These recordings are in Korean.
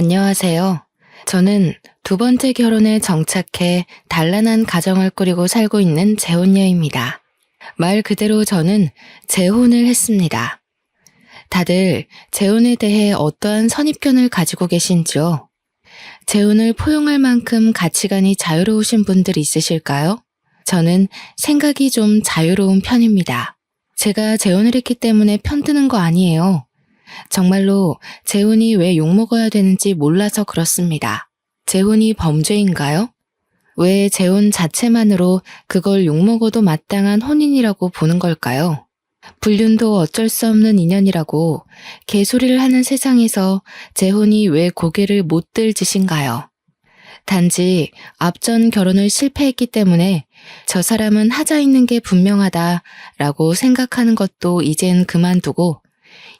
안녕하세요. 저는 두 번째 결혼에 정착해 단란한 가정을 꾸리고 살고 있는 재혼녀입니다. 말 그대로 저는 재혼을 했습니다. 다들 재혼에 대해 어떠한 선입견을 가지고 계신지요? 재혼을 포용할 만큼 가치관이 자유로우신 분들 있으실까요? 저는 생각이 좀 자유로운 편입니다. 제가 재혼을 했기 때문에 편드는 거 아니에요. 정말로 재혼이 왜 욕먹어야 되는지 몰라서 그렇습니다. 재혼이 범죄인가요? 왜 재혼 자체만으로 그걸 욕먹어도 마땅한 혼인이라고 보는 걸까요? 불륜도 어쩔 수 없는 인연이라고 개소리를 하는 세상에서 재혼이 왜 고개를 못 들 짓인가요? 단지 앞전 결혼을 실패했기 때문에 저 사람은 하자 있는 게 분명하다라고 생각하는 것도 이젠 그만두고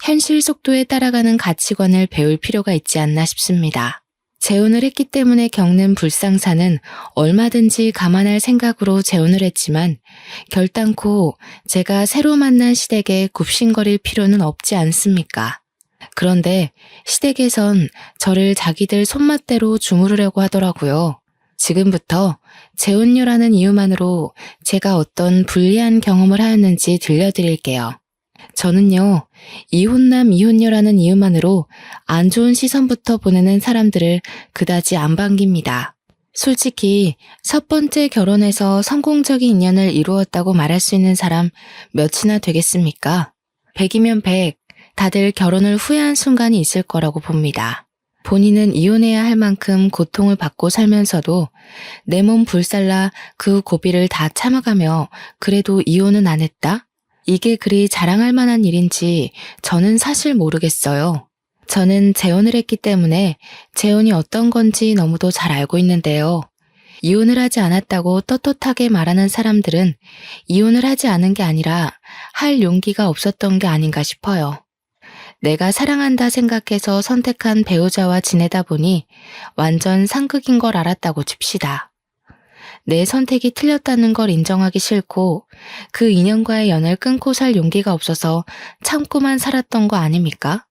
현실 속도에 따라가는 가치관을 배울 필요가 있지 않나 싶습니다. 재혼을 했기 때문에 겪는 불상사는 얼마든지 감안할 생각으로 재혼을 했지만 결단코 제가 새로 만난 시댁에 굽신거릴 필요는 없지 않습니까? 그런데 시댁에선 저를 자기들 손맛대로 주무르려고 하더라고요. 지금부터 재혼녀라는 이유만으로 제가 어떤 불리한 경험을 하였는지 들려드릴게요. 저는요, 이혼남 이혼녀라는 이유만으로 안 좋은 시선부터 보내는 사람들을 그다지 안 반깁니다. 솔직히 첫 번째 결혼에서 성공적인 인연을 이루었다고 말할 수 있는 사람 몇이나 되겠습니까? 100이면 100, 다들 결혼을 후회한 순간이 있을 거라고 봅니다. 본인은 이혼해야 할 만큼 고통을 받고 살면서도 내 몸 불살라 그 고비를 다 참아가며 그래도 이혼은 안 했다? 이게 그리 자랑할 만한 일인지 저는 사실 모르겠어요. 저는 재혼을 했기 때문에 재혼이 어떤 건지 너무도 잘 알고 있는데요. 이혼을 하지 않았다고 떳떳하게 말하는 사람들은 이혼을 하지 않은 게 아니라 할 용기가 없었던 게 아닌가 싶어요. 내가 사랑한다 생각해서 선택한 배우자와 지내다 보니 완전 상극인 걸 알았다고 칩시다. 내 선택이 틀렸다는 걸 인정하기 싫고 그 인연과의 연을 끊고 살 용기가 없어서 참고만 살았던 거 아닙니까?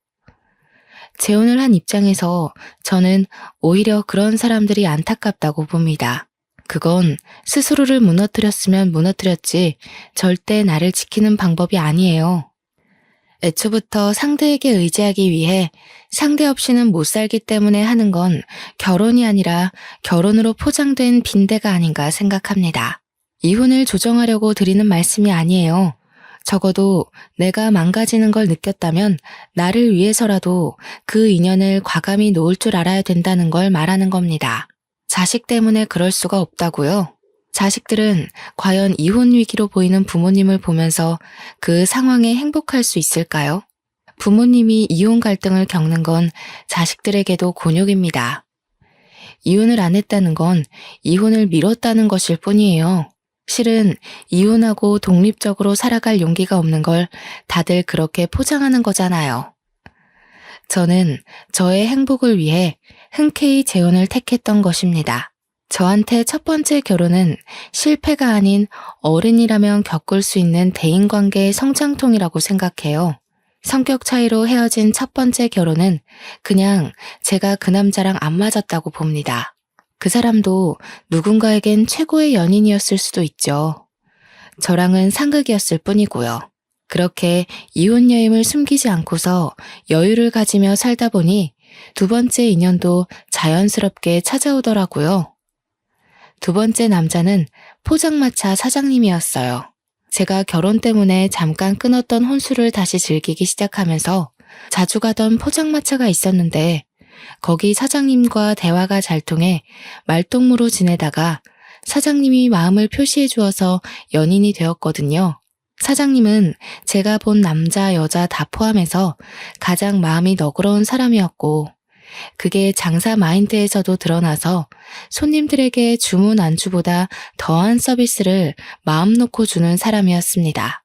재혼을 한 입장에서 저는 오히려 그런 사람들이 안타깝다고 봅니다. 그건 스스로를 무너뜨렸으면 무너뜨렸지 절대 나를 지키는 방법이 아니에요. 애초부터 상대에게 의지하기 위해 상대 없이는 못 살기 때문에 하는 건 결혼이 아니라 결혼으로 포장된 빈대가 아닌가 생각합니다. 이혼을 조정하려고 드리는 말씀이 아니에요. 적어도 내가 망가지는 걸 느꼈다면 나를 위해서라도 그 인연을 과감히 놓을 줄 알아야 된다는 걸 말하는 겁니다. 자식 때문에 그럴 수가 없다고요? 자식들은 과연 이혼 위기로 보이는 부모님을 보면서 그 상황에 행복할 수 있을까요? 부모님이 이혼 갈등을 겪는 건 자식들에게도 곤욕입니다. 이혼을 안 했다는 건 이혼을 미뤘다는 것일 뿐이에요. 실은 이혼하고 독립적으로 살아갈 용기가 없는 걸 다들 그렇게 포장하는 거잖아요. 저는 저의 행복을 위해 흔쾌히 재혼을 택했던 것입니다. 저한테 첫 번째 결혼은 실패가 아닌 어른이라면 겪을 수 있는 대인관계의 성장통이라고 생각해요. 성격 차이로 헤어진 첫 번째 결혼은 그냥 제가 그 남자랑 안 맞았다고 봅니다. 그 사람도 누군가에겐 최고의 연인이었을 수도 있죠. 저랑은 상극이었을 뿐이고요. 그렇게 이혼여임을 숨기지 않고서 여유를 가지며 살다 보니 두 번째 인연도 자연스럽게 찾아오더라고요. 두 번째 남자는 포장마차 사장님이었어요. 제가 결혼 때문에 잠깐 끊었던 혼수를 다시 즐기기 시작하면서 자주 가던 포장마차가 있었는데 거기 사장님과 대화가 잘 통해 말동무로 지내다가 사장님이 마음을 표시해 주어서 연인이 되었거든요. 사장님은 제가 본 남자, 여자 다 포함해서 가장 마음이 너그러운 사람이었고 그게 장사 마인드에서도 드러나서 손님들에게 주문 안주보다 더한 서비스를 마음 놓고 주는 사람이었습니다.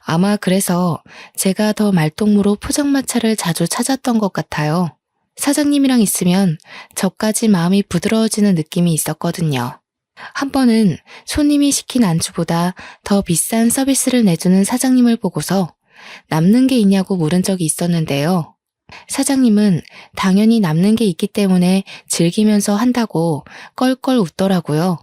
아마 그래서 제가 더 말동무로 포장마차를 자주 찾았던 것 같아요. 사장님이랑 있으면 저까지 마음이 부드러워지는 느낌이 있었거든요. 한 번은 손님이 시킨 안주보다 더 비싼 서비스를 내주는 사장님을 보고서 남는 게 있냐고 물은 적이 있었는데요. 사장님은 당연히 남는 게 있기 때문에 즐기면서 한다고 껄껄 웃더라고요.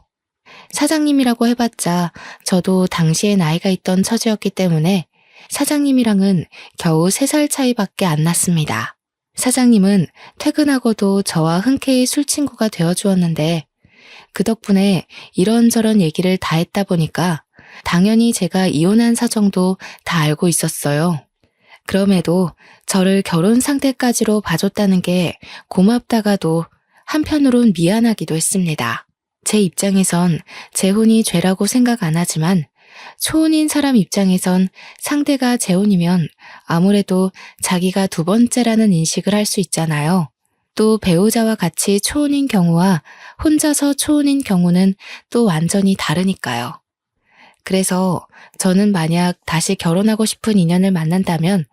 사장님이라고 해봤자 저도 당시에 나이가 있던 처지였기 때문에 사장님이랑은 겨우 3살 차이밖에 안 났습니다. 사장님은 퇴근하고도 저와 흔쾌히 술친구가 되어주었는데 그 덕분에 이런저런 얘기를 다 했다 보니까 당연히 제가 이혼한 사정도 다 알고 있었어요. 그럼에도 저를 결혼 상태까지로 봐줬다는 게 고맙다가도 한편으론 미안하기도 했습니다. 제 입장에선 재혼이 죄라고 생각 안 하지만 초혼인 사람 입장에선 상대가 재혼이면 아무래도 자기가 2번째라는 인식을 할 수 있잖아요. 또 배우자와 같이 초혼인 경우와 혼자서 초혼인 경우는 또 완전히 다르니까요. 그래서 저는 만약 다시 결혼하고 싶은 인연을 만난다면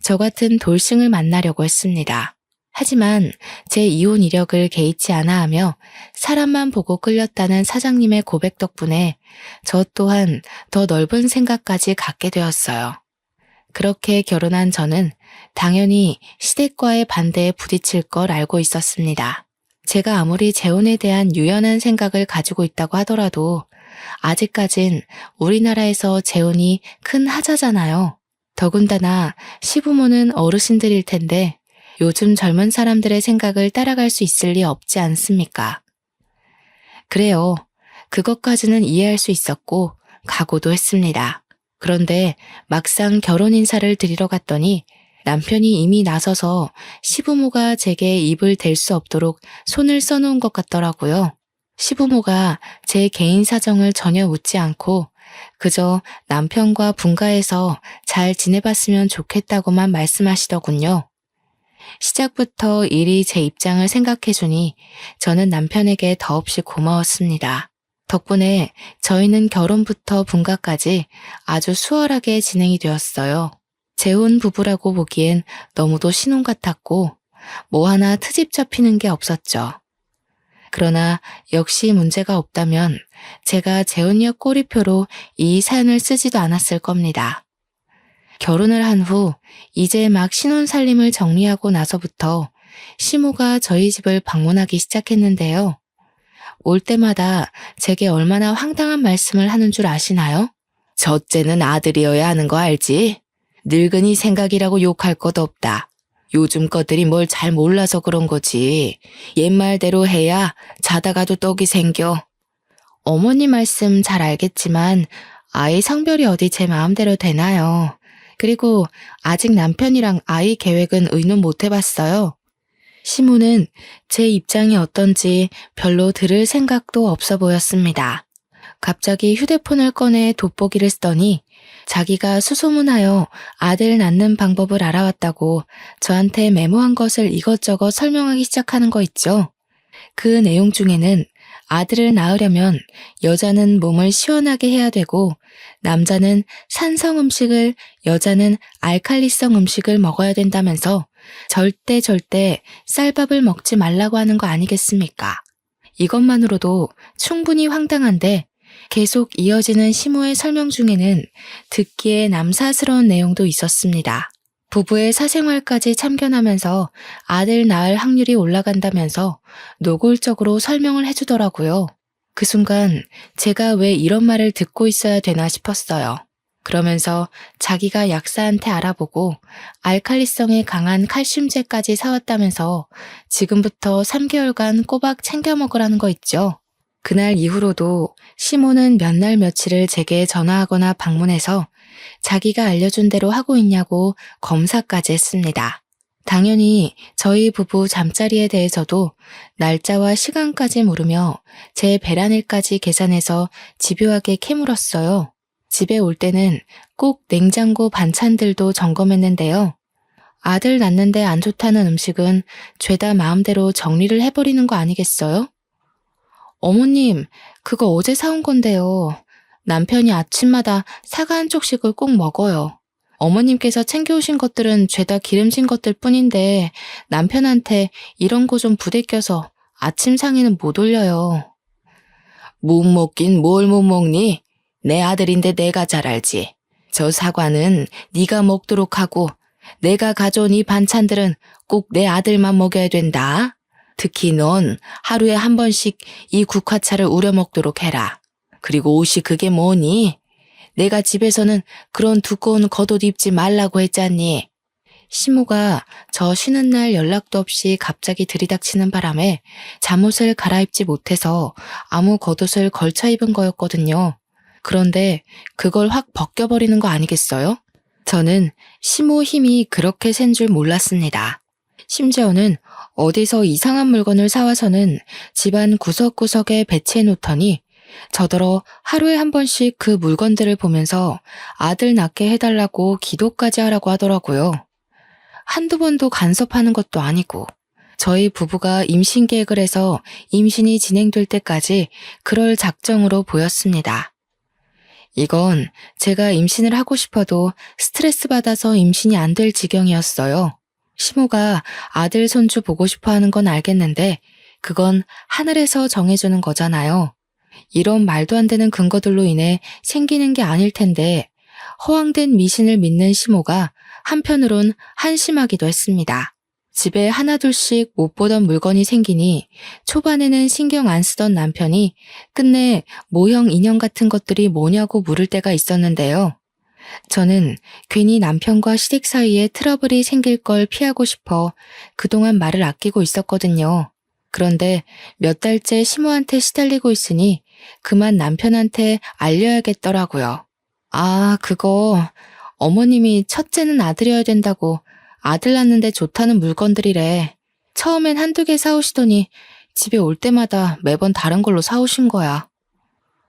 저 같은 돌싱을 만나려고 했습니다. 하지만 제 이혼 이력을 개의치 않아 하며 사람만 보고 끌렸다는 사장님의 고백 덕분에 저 또한 더 넓은 생각까지 갖게 되었어요. 그렇게 결혼한 저는 당연히 시댁과의 반대에 부딪힐 걸 알고 있었습니다. 제가 아무리 재혼에 대한 유연한 생각을 가지고 있다고 하더라도 아직까진 우리나라에서 재혼이 큰 하자잖아요. 더군다나 시부모는 어르신들일 텐데 요즘 젊은 사람들의 생각을 따라갈 수 있을 리 없지 않습니까? 그래요. 그것까지는 이해할 수 있었고 각오도 했습니다. 그런데 막상 결혼 인사를 드리러 갔더니 남편이 이미 나서서 시부모가 제게 입을 댈 수 없도록 손을 써놓은 것 같더라고요. 시부모가 제 개인 사정을 전혀 묻지 않고 그저 남편과 분가해서 잘 지내봤으면 좋겠다고만 말씀하시더군요. 시작부터 일이 제 입장을 생각해주니 저는 남편에게 더없이 고마웠습니다. 덕분에 저희는 결혼부터 분가까지 아주 수월하게 진행이 되었어요. 재혼 부부라고 보기엔 너무도 신혼 같았고 뭐 하나 트집 잡히는 게 없었죠. 그러나 역시 문제가 없다면 제가 재혼녀 꼬리표로 이 사연을 쓰지도 않았을 겁니다. 결혼을 한 후 이제 막 신혼 살림을 정리하고 나서부터 시모가 저희 집을 방문하기 시작했는데요. 올 때마다 제게 얼마나 황당한 말씀을 하는 줄 아시나요? 첫째는 아들이어야 하는 거 알지? 늙은이 생각이라고 욕할 것 없다. 요즘 것들이 뭘 잘 몰라서 그런 거지. 옛말대로 해야 자다가도 떡이 생겨. 어머니 말씀 잘 알겠지만 아이 성별이 어디 제 마음대로 되나요? 그리고 아직 남편이랑 아이 계획은 의논 못 해봤어요. 시모는 제 입장이 어떤지 별로 들을 생각도 없어 보였습니다. 갑자기 휴대폰을 꺼내 돋보기를 쓰더니 자기가 수소문하여 아들 낳는 방법을 알아왔다고 저한테 메모한 것을 이것저것 설명하기 시작하는 거 있죠. 그 내용 중에는 아들을 낳으려면 여자는 몸을 시원하게 해야 되고 남자는 산성 음식을, 여자는 알칼리성 음식을 먹어야 된다면서 절대 쌀밥을 먹지 말라고 하는 거 아니겠습니까? 이것만으로도 충분히 황당한데 계속 이어지는 시모의 설명 중에는 듣기에 남사스러운 내용도 있었습니다. 부부의 사생활까지 참견하면서 아들 낳을 확률이 올라간다면서 노골적으로 설명을 해주더라고요. 그 순간 제가 왜 이런 말을 듣고 있어야 되나 싶었어요. 그러면서 자기가 약사한테 알아보고 알칼리성에 강한 칼슘제까지 사왔다면서 지금부터 3개월간 꼬박 챙겨 먹으라는 거 있죠. 그날 이후로도 시모는 몇 날 며칠을 제게 전화하거나 방문해서 자기가 알려준 대로 하고 있냐고 검사까지 했습니다. 당연히 저희 부부 잠자리에 대해서도 날짜와 시간까지 물으며 제 배란일까지 계산해서 집요하게 캐물었어요. 집에 올 때는 꼭 냉장고 반찬들도 점검했는데요. 아들 낳는데 안 좋다는 음식은 죄다 마음대로 정리를 해버리는 거 아니겠어요? 어머님, 그거 어제 사온 건데요. 남편이 아침마다 사과 한 쪽씩을 꼭 먹어요. 어머님께서 챙겨오신 것들은 죄다 기름진 것들 뿐인데 남편한테 이런 거 좀 부대껴서 아침 상에는 못 올려요. 못 먹긴 뭘 못 먹니? 내 아들인데 내가 잘 알지. 저 사과는 네가 먹도록 하고 내가 가져온 이 반찬들은 꼭 내 아들만 먹여야 된다. 특히 넌 하루에 한 번씩 이 국화차를 우려 먹도록 해라. 그리고 옷이 그게 뭐니? 내가 집에서는 그런 두꺼운 겉옷 입지 말라고 했잖니. 시모가 저 쉬는 날 연락도 없이 갑자기 들이닥치는 바람에 잠옷을 갈아입지 못해서 아무 겉옷을 걸쳐 입은 거였거든요. 그런데 그걸 확 벗겨버리는 거 아니겠어요? 저는 시모 힘이 그렇게 센 줄 몰랐습니다. 심지어는 어디서 이상한 물건을 사와서는 집안 구석구석에 배치해 놓더니 저더러 하루에 한 번씩 그 물건들을 보면서 아들 낳게 해달라고 기도까지 하라고 하더라고요. 한두 번도 간섭하는 것도 아니고 저희 부부가 임신 계획을 해서 임신이 진행될 때까지 그럴 작정으로 보였습니다. 이건 제가 임신을 하고 싶어도 스트레스 받아서 임신이 안 될 지경이었어요. 시모가 아들 손주 보고 싶어 하는 건 알겠는데 그건 하늘에서 정해주는 거잖아요. 이런 말도 안 되는 근거들로 인해 생기는 게 아닐 텐데 허황된 미신을 믿는 시모가 한편으론 한심하기도 했습니다. 집에 하나둘씩 못 보던 물건이 생기니 초반에는 신경 안 쓰던 남편이 끝내 모형 인형 같은 것들이 뭐냐고 물을 때가 있었는데요. 저는 괜히 남편과 시댁 사이에 트러블이 생길 걸 피하고 싶어 그동안 말을 아끼고 있었거든요. 그런데 몇 달째 시모한테 시달리고 있으니 그만 남편한테 알려야겠더라고요. 아, 그거 어머님이 첫째는 아들이어야 된다고 아들 낳는데 좋다는 물건들이래. 처음엔 한두 개 사오시더니 집에 올 때마다 매번 다른 걸로 사오신 거야.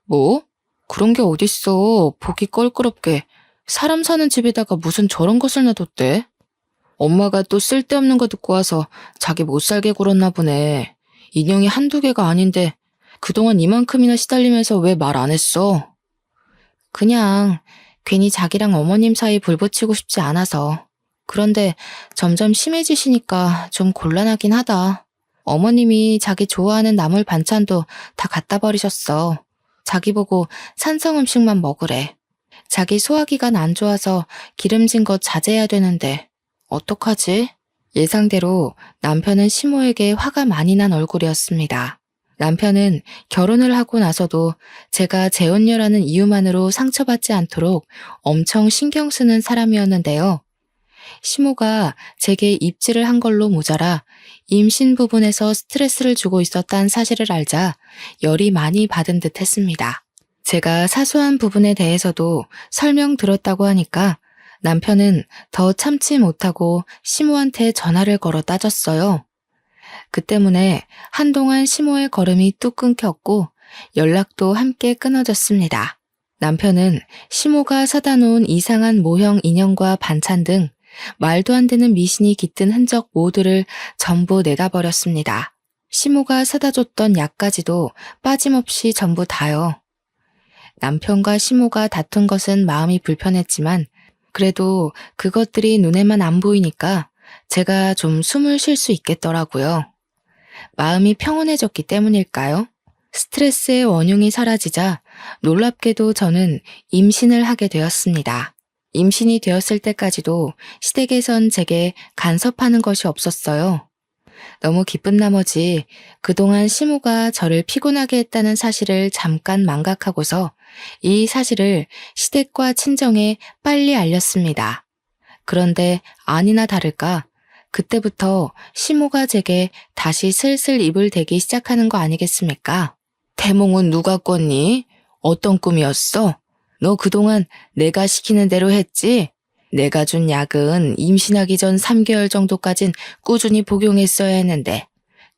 뭐? 그런 게 어딨어. 보기 껄끄럽게. 사람 사는 집에다가 무슨 저런 것을 놔뒀대? 엄마가 또 쓸데없는 거 듣고 와서 자기 못 살게 굴었나 보네. 인형이 한두 개가 아닌데 그동안 이만큼이나 시달리면서 왜 말 안 했어? 그냥 괜히 자기랑 어머님 사이 불 붙이고 싶지 않아서. 그런데 점점 심해지시니까 좀 곤란하긴 하다. 어머님이 자기 좋아하는 나물 반찬도 다 갖다 버리셨어. 자기 보고 산성 음식만 먹으래. 자기 소화기관 안 좋아서 기름진 거 자제해야 되는데 어떡하지? 예상대로 남편은 시모에게 화가 많이 난 얼굴이었습니다. 남편은 결혼을 하고 나서도 제가 재혼녀라는 이유만으로 상처받지 않도록 엄청 신경 쓰는 사람이었는데요. 시모가 제게 입질을 한 걸로 모자라 임신 부분에서 스트레스를 주고 있었다는 사실을 알자 열이 많이 받은 듯 했습니다. 제가 사소한 부분에 대해서도 설명 들었다고 하니까 남편은 더 참지 못하고 시모한테 전화를 걸어 따졌어요. 그 때문에 한동안 시모의 걸음이 뚝 끊겼고 연락도 함께 끊어졌습니다. 남편은 시모가 사다 놓은 이상한 모형 인형과 반찬 등 말도 안 되는 미신이 깃든 흔적 모두를 전부 내다버렸습니다. 시모가 사다 줬던 약까지도 빠짐없이 전부 다요. 남편과 시모가 다툰 것은 마음이 불편했지만 그래도 그것들이 눈에만 안 보이니까 제가 좀 숨을 쉴 수 있겠더라고요. 마음이 평온해졌기 때문일까요? 스트레스의 원흉이 사라지자 놀랍게도 저는 임신을 하게 되었습니다. 임신이 되었을 때까지도 시댁에선 제게 간섭하는 것이 없었어요. 너무 기쁜 나머지 그동안 시모가 저를 피곤하게 했다는 사실을 잠깐 망각하고서 이 사실을 시댁과 친정에 빨리 알렸습니다. 그런데 아니나 다를까 그때부터 시모가 제게 다시 슬슬 입을 대기 시작하는 거 아니겠습니까? 태몽은 누가 꿨니? 어떤 꿈이었어? 너 그동안 내가 시키는 대로 했지? 내가 준 약은 임신하기 전 3개월 정도까진 꾸준히 복용했어야 했는데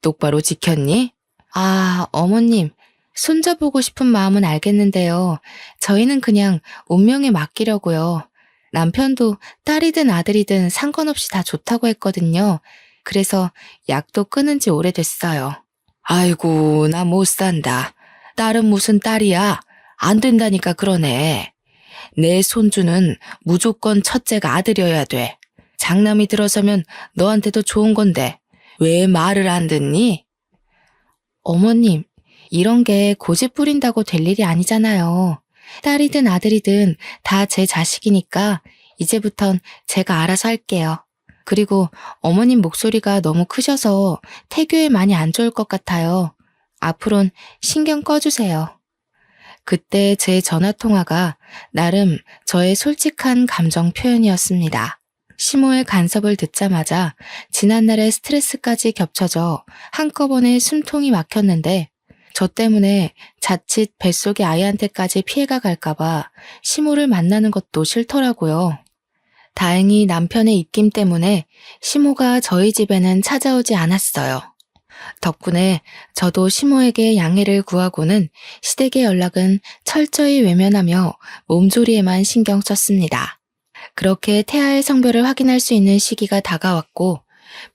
똑바로 지켰니? 아, 어머님, 손자 보고 싶은 마음은 알겠는데요. 저희는 그냥 운명에 맡기려고요. 남편도 딸이든 아들이든 상관없이 다 좋다고 했거든요. 그래서 약도 끊은 지 오래됐어요. 아이고, 나 못 산다. 딸은 무슨 딸이야? 안 된다니까 그러네. 내 손주는 무조건 첫째가 아들이어야 돼. 장남이 들어서면 너한테도 좋은 건데 왜 말을 안 듣니? 어머님, 이런 게 고집 부린다고 될 일이 아니잖아요. 딸이든 아들이든 다 제 자식이니까 이제부턴 제가 알아서 할게요. 그리고 어머님 목소리가 너무 크셔서 태교에 많이 안 좋을 것 같아요. 앞으론 신경 꺼주세요. 그때 제 전화통화가 나름 저의 솔직한 감정 표현이었습니다. 시모의 간섭을 듣자마자 지난날의 스트레스까지 겹쳐져 한꺼번에 숨통이 막혔는데 저 때문에 자칫 뱃속의 아이한테까지 피해가 갈까봐 시모를 만나는 것도 싫더라고요. 다행히 남편의 입김 때문에 시모가 저희 집에는 찾아오지 않았어요. 덕분에 저도 시모에게 양해를 구하고는 시댁의 연락은 철저히 외면하며 몸조리에만 신경 썼습니다. 그렇게 태아의 성별을 확인할 수 있는 시기가 다가왔고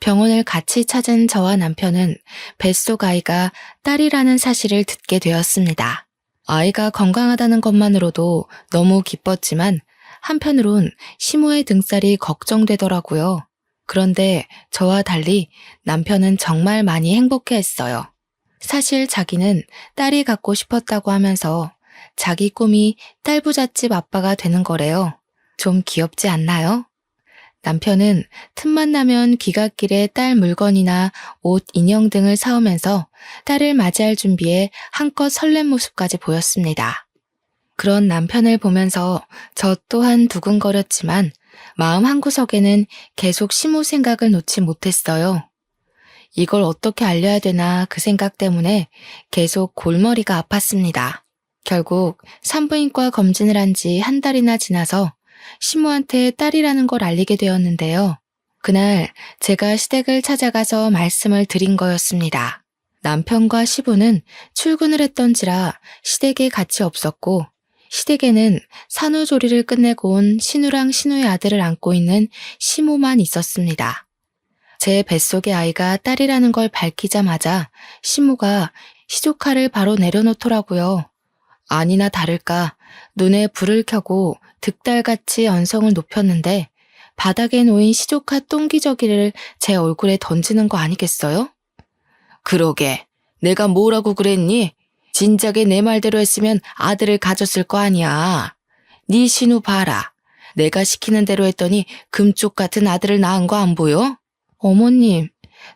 병원을 같이 찾은 저와 남편은 뱃속 아이가 딸이라는 사실을 듣게 되었습니다. 아이가 건강하다는 것만으로도 너무 기뻤지만 한편으론 시모의 등살이 걱정되더라고요. 그런데 저와 달리 남편은 정말 많이 행복해했어요. 사실 자기는 딸이 갖고 싶었다고 하면서 자기 꿈이 딸부잣집 아빠가 되는 거래요. 좀 귀엽지 않나요? 남편은 틈만 나면 귀갓길에 딸 물건이나 옷, 인형 등을 사오면서 딸을 맞이할 준비에 한껏 설렘 모습까지 보였습니다. 그런 남편을 보면서 저 또한 두근거렸지만 마음 한구석에는 계속 시모 생각을 놓지 못했어요. 이걸 어떻게 알려야 되나 그 생각 때문에 계속 골머리가 아팠습니다. 결국 산부인과 검진을 한 지 한 달이나 지나서 시모한테 딸이라는 걸 알리게 되었는데요. 그날 제가 시댁을 찾아가서 말씀을 드린 거였습니다. 남편과 시부는 출근을 했던지라 시댁에 같이 없었고 시댁에는 산후조리를 끝내고 온 신우랑 신우의 아들을 안고 있는 시모만 있었습니다. 제 뱃속의 아이가 딸이라는 걸 밝히자마자 시모가 시조카를 바로 내려놓더라고요. 아니나 다를까 눈에 불을 켜고 득달같이 언성을 높였는데 바닥에 놓인 시조카 똥기저귀를 제 얼굴에 던지는 거 아니겠어요? 그러게, 내가 뭐라고 그랬니? 진작에 내 말대로 했으면 아들을 가졌을 거 아니야. 네 신우 봐라. 내가 시키는 대로 했더니 금쪽 같은 아들을 낳은 거 안 보여? 어머님,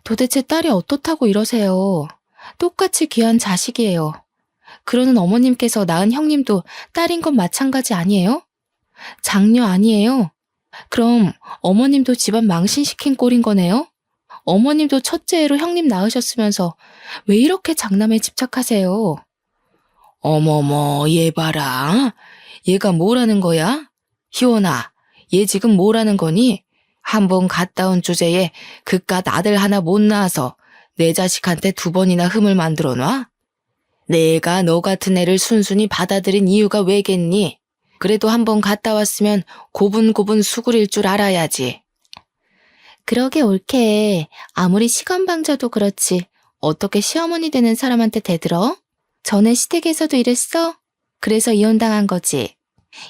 도대체 딸이 어떻다고 이러세요? 똑같이 귀한 자식이에요. 그러는 어머님께서 낳은 형님도 딸인 건 마찬가지 아니에요? 장녀 아니에요? 그럼 어머님도 집안 망신시킨 꼴인 거네요? 어머님도 첫째 애로 형님 낳으셨으면서 왜 이렇게 장남에 집착하세요? 어머머, 얘 봐라. 얘가 뭐라는 거야? 희원아, 얘 지금 뭐라는 거니? 한번 갔다 온 주제에 그깟 아들 하나 못 낳아서 내 자식한테 2번이나 흠을 만들어 놔? 내가 너 같은 애를 순순히 받아들인 이유가 왜겠니? 그래도 한번 갔다 왔으면 고분고분 수그릴 줄 알아야지. 그러게 옳게. 아무리 시건방져도 그렇지. 어떻게 시어머니 되는 사람한테 대들어? 전에 시댁에서도 이랬어? 그래서 이혼당한 거지.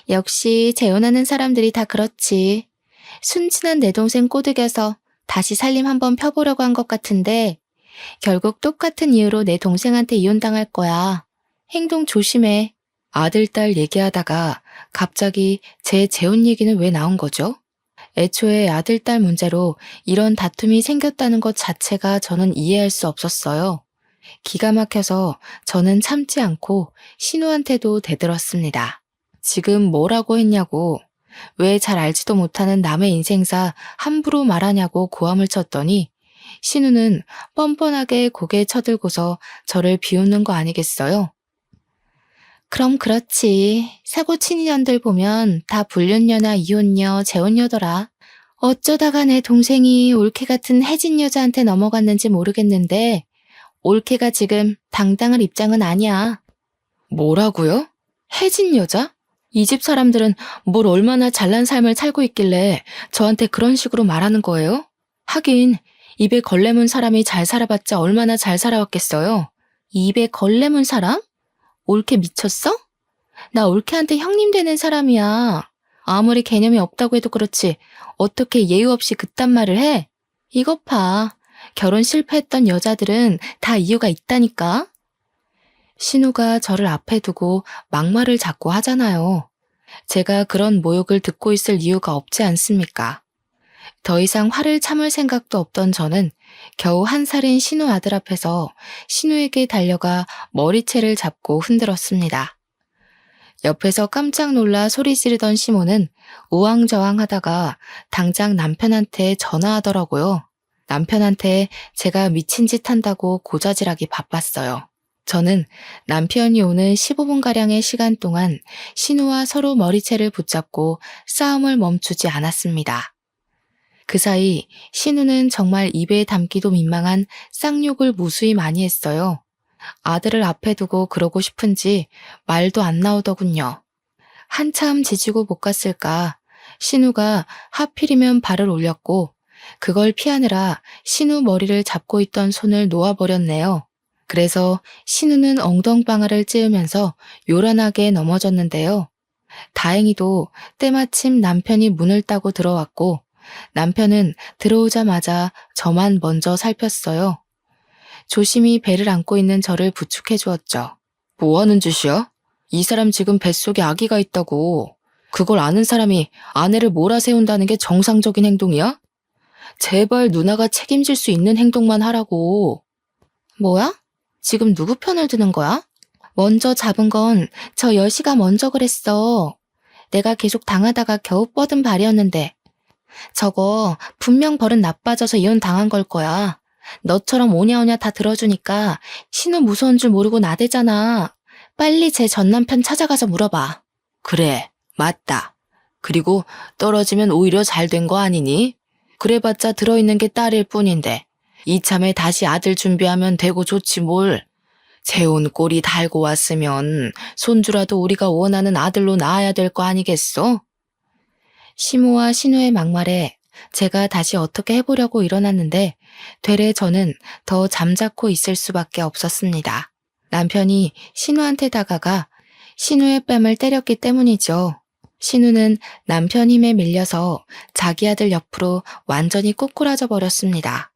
역시 재혼하는 사람들이 다 그렇지. 순진한 내 동생 꼬드겨서 다시 살림 한번 펴보려고 한 것 같은데 결국 똑같은 이유로 내 동생한테 이혼당할 거야. 행동 조심해. 아들, 딸 얘기하다가 갑자기 제 재혼 얘기는 왜 나온 거죠? 애초에 아들, 딸 문제로 이런 다툼이 생겼다는 것 자체가 저는 이해할 수 없었어요. 기가 막혀서 저는 참지 않고 신우한테도 대들었습니다. 지금 뭐라고 했냐고, 왜 잘 알지도 못하는 남의 인생사 함부로 말하냐고 고함을 쳤더니 신우는 뻔뻔하게 고개 쳐들고서 저를 비웃는 거 아니겠어요? 그럼 그렇지. 사고 친 인연들 보면 다 불륜녀나 이혼녀, 재혼녀더라. 어쩌다가 내 동생이 올케 같은 혜진 여자한테 넘어갔는지 모르겠는데 올케가 지금 당당할 입장은 아니야. 뭐라고요? 혜진 여자? 이 집 사람들은 뭘 얼마나 잘난 삶을 살고 있길래 저한테 그런 식으로 말하는 거예요? 하긴 입에 걸레 문 사람이 잘 살아봤자 얼마나 잘 살아왔겠어요? 입에 걸레 문 사람? 올케 미쳤어? 나 올케한테 형님 되는 사람이야. 아무리 개념이 없다고 해도 그렇지 어떻게 예의 없이 그딴 말을 해? 이것 봐. 결혼 실패했던 여자들은 다 이유가 있다니까. 신우가 저를 앞에 두고 막말을 자꾸 하잖아요. 제가 그런 모욕을 듣고 있을 이유가 없지 않습니까? 더 이상 화를 참을 생각도 없던 저는 겨우 1살인 신우 아들 앞에서 신우에게 달려가 머리채를 잡고 흔들었습니다. 옆에서 깜짝 놀라 소리 지르던 시모는 우왕좌왕하다가 당장 남편한테 전화하더라고요. 남편한테 제가 미친 짓 한다고 고자질하기 바빴어요. 저는 남편이 오는 15분가량의 시간 동안 신우와 서로 머리채를 붙잡고 싸움을 멈추지 않았습니다. 그 사이 신우는 정말 입에 담기도 민망한 쌍욕을 무수히 많이 했어요. 아들을 앞에 두고 그러고 싶은지 말도 안 나오더군요. 한참 지지고 못 갔을까 신우가 하필이면 발을 올렸고 그걸 피하느라 신우 머리를 잡고 있던 손을 놓아버렸네요. 그래서 신우는 엉덩방아를 찌으면서 요란하게 넘어졌는데요. 다행히도 때마침 남편이 문을 따고 들어왔고 남편은 들어오자마자 저만 먼저 살폈어요. 조심히 배를 안고 있는 저를 부축해 주었죠. 뭐 하는 짓이야? 이 사람 지금 뱃속에 아기가 있다고. 그걸 아는 사람이 아내를 몰아세운다는 게 정상적인 행동이야? 제발 누나가 책임질 수 있는 행동만 하라고. 뭐야? 지금 누구 편을 드는 거야? 먼저 잡은 건 저 여시가 먼저 그랬어. 내가 계속 당하다가 겨우 뻗은 발이었는데. 저거 분명 버릇 나빠져서 이혼 당한 걸 거야. 너처럼 오냐오냐 다 들어주니까 신우 무서운 줄 모르고 나대잖아. 빨리 제 전남편 찾아가서 물어봐. 그래, 맞다. 그리고 떨어지면 오히려 잘 된 거 아니니? 그래봤자 들어있는 게 딸일 뿐인데 이참에 다시 아들 준비하면 되고 좋지 뭘. 재혼 꼴이 달고 왔으면 손주라도 우리가 원하는 아들로 낳아야 될 거 아니겠어? 시모와 신우의 막말에 제가 다시 어떻게 해보려고 일어났는데 되레 저는 더 잠자코 있을 수밖에 없었습니다. 남편이 신우한테 다가가 신우의 뺨을 때렸기 때문이죠. 신우는 남편 힘에 밀려서 자기 아들 옆으로 완전히 꼬꾸라져 버렸습니다.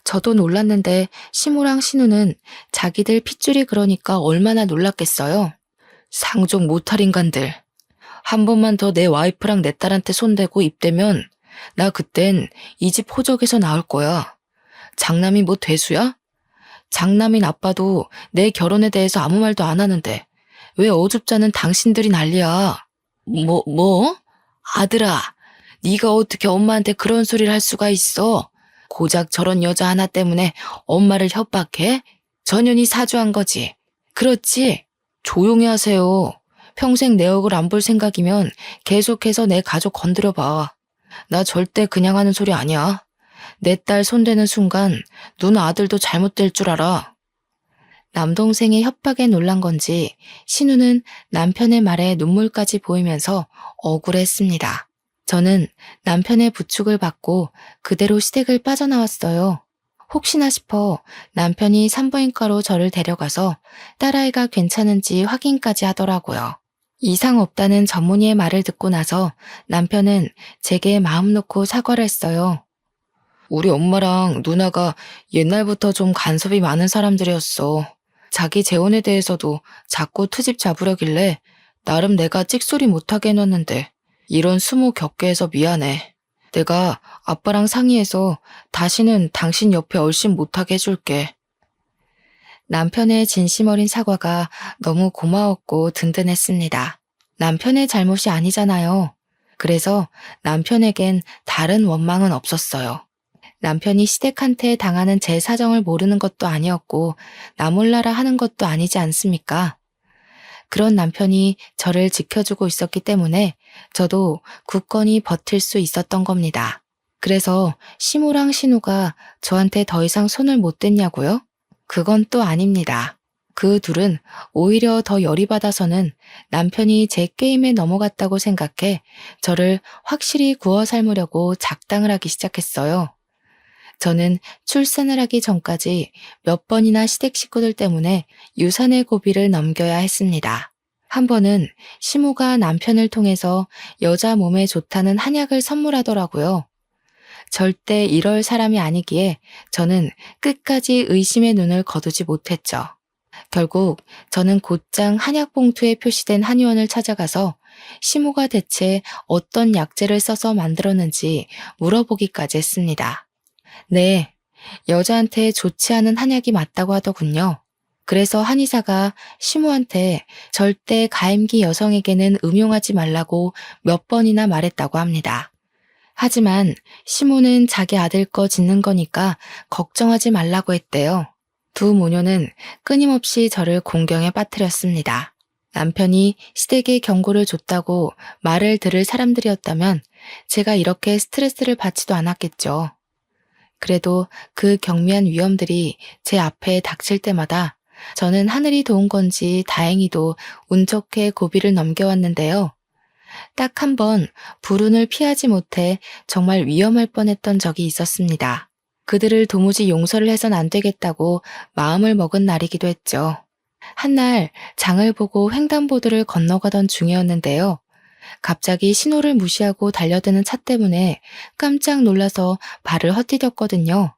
저도 놀랐는데 시모랑 신우는 자기들 핏줄이 그러니까 얼마나 놀랐겠어요. 상종 못할 인간들. 한 번만 더 내 와이프랑 내 딸한테 손대고 입대면 나 그땐 이 집 호적에서 나올 거야. 장남이 뭐 대수야? 장남인 아빠도 내 결혼에 대해서 아무 말도 안 하는데 왜 어줍잖은 당신들이 난리야. 뭐? 아들아, 네가 어떻게 엄마한테 그런 소리를 할 수가 있어? 고작 저런 여자 하나 때문에 엄마를 협박해? 전현이 사주한 거지. 그렇지? 조용히 하세요. 평생 내 얼굴 안 볼 생각이면 계속해서 내 가족 건드려봐. 나 절대 그냥 하는 소리 아니야. 내 딸 손대는 순간 누나 아들도 잘못될 줄 알아. 남동생의 협박에 놀란 건지 신우는 남편의 말에 눈물까지 보이면서 억울했습니다. 저는 남편의 부축을 받고 그대로 시댁을 빠져나왔어요. 혹시나 싶어 남편이 산부인과로 저를 데려가서 딸아이가 괜찮은지 확인까지 하더라고요. 이상 없다는 전문의의 말을 듣고 나서 남편은 제게 마음 놓고 사과를 했어요. 우리 엄마랑 누나가 옛날부터 좀 간섭이 많은 사람들이었어. 자기 재혼에 대해서도 자꾸 트집 잡으려길래 나름 내가 찍소리 못하게 해놨는데 이런 수모 겪게 해서 미안해. 내가 아빠랑 상의해서 다시는 당신 옆에 얼씬 못하게 해줄게. 남편의 진심 어린 사과가 너무 고마웠고 든든했습니다. 남편의 잘못이 아니잖아요. 그래서 남편에겐 다른 원망은 없었어요. 남편이 시댁한테 당하는 제 사정을 모르는 것도 아니었고 나 몰라라 하는 것도 아니지 않습니까? 그런 남편이 저를 지켜주고 있었기 때문에 저도 굳건히 버틸 수 있었던 겁니다. 그래서 시모랑 신우가 저한테 더 이상 손을 못 댔냐고요? 그건 또 아닙니다. 그 둘은 오히려 더 열이 받아서는 남편이 제 게임에 넘어갔다고 생각해 저를 확실히 구워 삶으려고 작당을 하기 시작했어요. 저는 출산을 하기 전까지 몇 번이나 시댁 식구들 때문에 유산의 고비를 넘겨야 했습니다. 한 번은 시모가 남편을 통해서 여자 몸에 좋다는 한약을 선물하더라고요. 절대 이럴 사람이 아니기에 저는 끝까지 의심의 눈을 거두지 못했죠. 결국 저는 곧장 한약 봉투에 표시된 한의원을 찾아가서 시모가 대체 어떤 약재를 써서 만들었는지 물어보기까지 했습니다. 네, 여자한테 좋지 않은 한약이 맞다고 하더군요. 그래서 한의사가 시모한테 절대 가임기 여성에게는 음용하지 말라고 몇 번이나 말했다고 합니다. 하지만 시모는 자기 아들 거 짓는 거니까 걱정하지 말라고 했대요. 두 모녀는 끊임없이 저를 공경에 빠뜨렸습니다. 남편이 시댁에 경고를 줬다고 말을 들을 사람들이었다면 제가 이렇게 스트레스를 받지도 않았겠죠. 그래도 그 경미한 위험들이 제 앞에 닥칠 때마다 저는 하늘이 도운 건지 다행히도 운 좋게 고비를 넘겨왔는데요. 딱 한 번 불운을 피하지 못해 정말 위험할 뻔했던 적이 있었습니다. 그들을 도무지 용서를 해선 안 되겠다고 마음을 먹은 날이기도 했죠. 한날 장을 보고 횡단보도를 건너가던 중이었는데요. 갑자기 신호를 무시하고 달려드는 차 때문에 깜짝 놀라서 발을 헛디뎠거든요.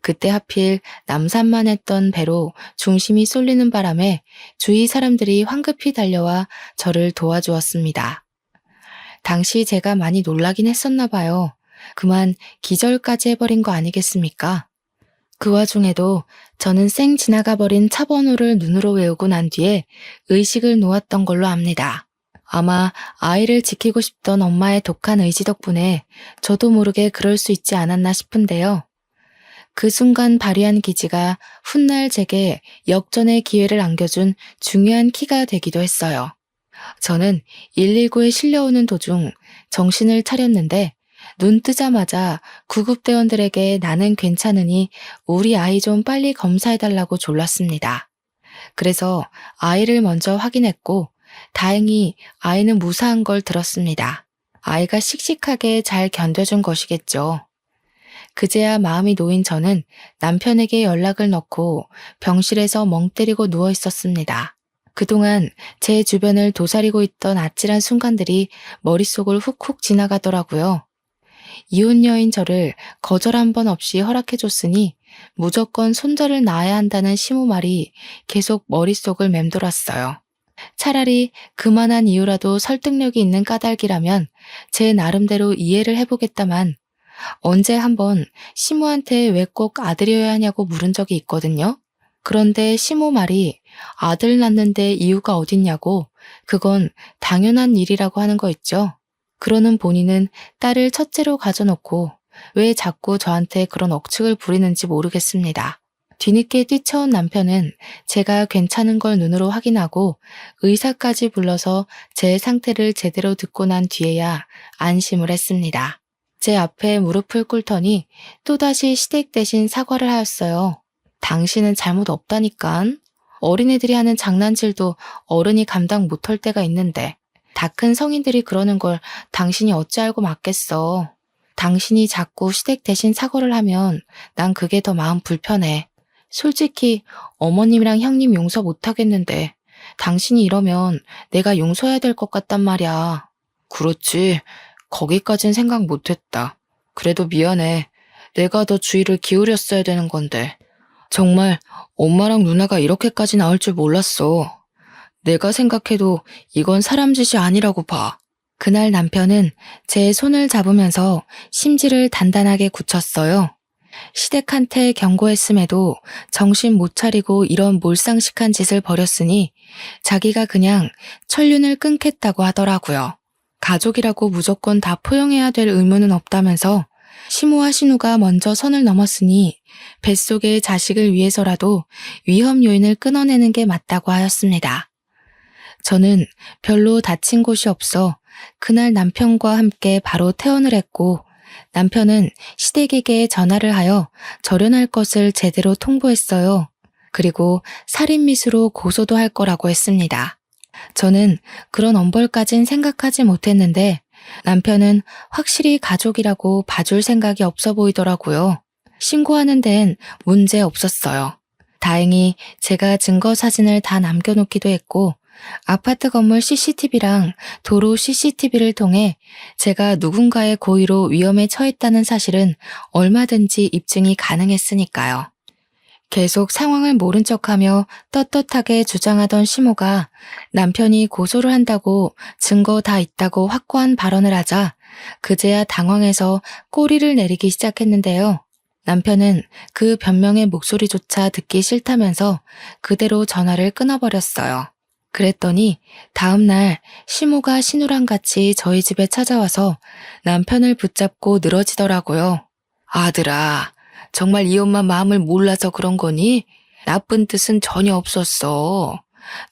그때 하필 남산만 했던 배로 중심이 쏠리는 바람에 주위 사람들이 황급히 달려와 저를 도와주었습니다. 당시 제가 많이 놀라긴 했었나 봐요. 그만 기절까지 해버린 거 아니겠습니까? 그 와중에도 저는 쌩 지나가 버린 차 번호를 눈으로 외우고 난 뒤에 의식을 놓았던 걸로 압니다. 아마 아이를 지키고 싶던 엄마의 독한 의지 덕분에 저도 모르게 그럴 수 있지 않았나 싶은데요. 그 순간 발휘한 기지가 훗날 제게 역전의 기회를 안겨준 중요한 키가 되기도 했어요. 저는 119에 실려오는 도중 정신을 차렸는데 눈 뜨자마자 구급대원들에게 나는 괜찮으니 우리 아이 좀 빨리 검사해달라고 졸랐습니다. 그래서 아이를 먼저 확인했고 다행히 아이는 무사한 걸 들었습니다. 아이가 씩씩하게 잘 견뎌준 것이겠죠. 그제야 마음이 놓인 저는 남편에게 연락을 넣고 병실에서 멍 때리고 누워 있었습니다. 그동안 제 주변을 도사리고 있던 아찔한 순간들이 머릿속을 훅훅 지나가더라고요. 이혼 여인 저를 거절 한 번 없이 허락해줬으니 무조건 손자를 낳아야 한다는 시모 말이 계속 머릿속을 맴돌았어요. 차라리 그만한 이유라도 설득력이 있는 까닭이라면 제 나름대로 이해를 해보겠다만 언제 한번 시모한테 왜 꼭 아들이어야 하냐고 물은 적이 있거든요. 그런데 시모 말이 아들 낳는데 이유가 어딨냐고 그건 당연한 일이라고 하는 거 있죠. 그러는 본인은 딸을 첫째로 가져놓고 왜 자꾸 저한테 그런 억측을 부리는지 모르겠습니다. 뒤늦게 뛰쳐온 남편은 제가 괜찮은 걸 눈으로 확인하고 의사까지 불러서 제 상태를 제대로 듣고 난 뒤에야 안심을 했습니다. 제 앞에 무릎을 꿇더니 또다시 시댁 대신 사과를 하였어요. 당신은 잘못 없다니깐. 어린애들이 하는 장난질도 어른이 감당 못할 때가 있는데 다 큰 성인들이 그러는 걸 당신이 어찌 알고 맞겠어. 당신이 자꾸 시댁 대신 사과를 하면 난 그게 더 마음 불편해. 솔직히 어머님이랑 형님 용서 못하겠는데 당신이 이러면 내가 용서해야 될 것 같단 말이야. 그렇지. 거기까진 생각 못했다. 그래도 미안해. 내가 더 주의를 기울였어야 되는 건데. 정말 엄마랑 누나가 이렇게까지 나올 줄 몰랐어. 내가 생각해도 이건 사람 짓이 아니라고 봐. 그날 남편은 제 손을 잡으면서 심지를 단단하게 굳혔어요. 시댁한테 경고했음에도 정신 못 차리고 이런 몰상식한 짓을 벌였으니 자기가 그냥 천륜을 끊겠다고 하더라고요. 가족이라고 무조건 다 포용해야 될 의무는 없다면서 시모와 신우가 먼저 선을 넘었으니 뱃속의 자식을 위해서라도 위험 요인을 끊어내는 게 맞다고 하였습니다. 저는 별로 다친 곳이 없어 그날 남편과 함께 바로 퇴원을 했고 남편은 시댁에게 전화를 하여 절연할 것을 제대로 통보했어요. 그리고 살인미수로 고소도 할 거라고 했습니다. 저는 그런 엄벌까진 생각하지 못했는데 남편은 확실히 가족이라고 봐줄 생각이 없어 보이더라고요. 신고하는 데엔 문제 없었어요. 다행히 제가 증거 사진을 다 남겨놓기도 했고 아파트 건물 CCTV랑 도로 CCTV를 통해 제가 누군가의 고의로 위험에 처했다는 사실은 얼마든지 입증이 가능했으니까요. 계속 상황을 모른 척하며 떳떳하게 주장하던 시모가 남편이 고소를 한다고 증거 다 있다고 확고한 발언을 하자 그제야 당황해서 꼬리를 내리기 시작했는데요. 남편은 그 변명의 목소리조차 듣기 싫다면서 그대로 전화를 끊어버렸어요. 그랬더니 다음날 시모가 신우랑 같이 저희 집에 찾아와서 남편을 붙잡고 늘어지더라고요. 아들아, 정말 이 엄마 마음을 몰라서 그런 거니? 나쁜 뜻은 전혀 없었어.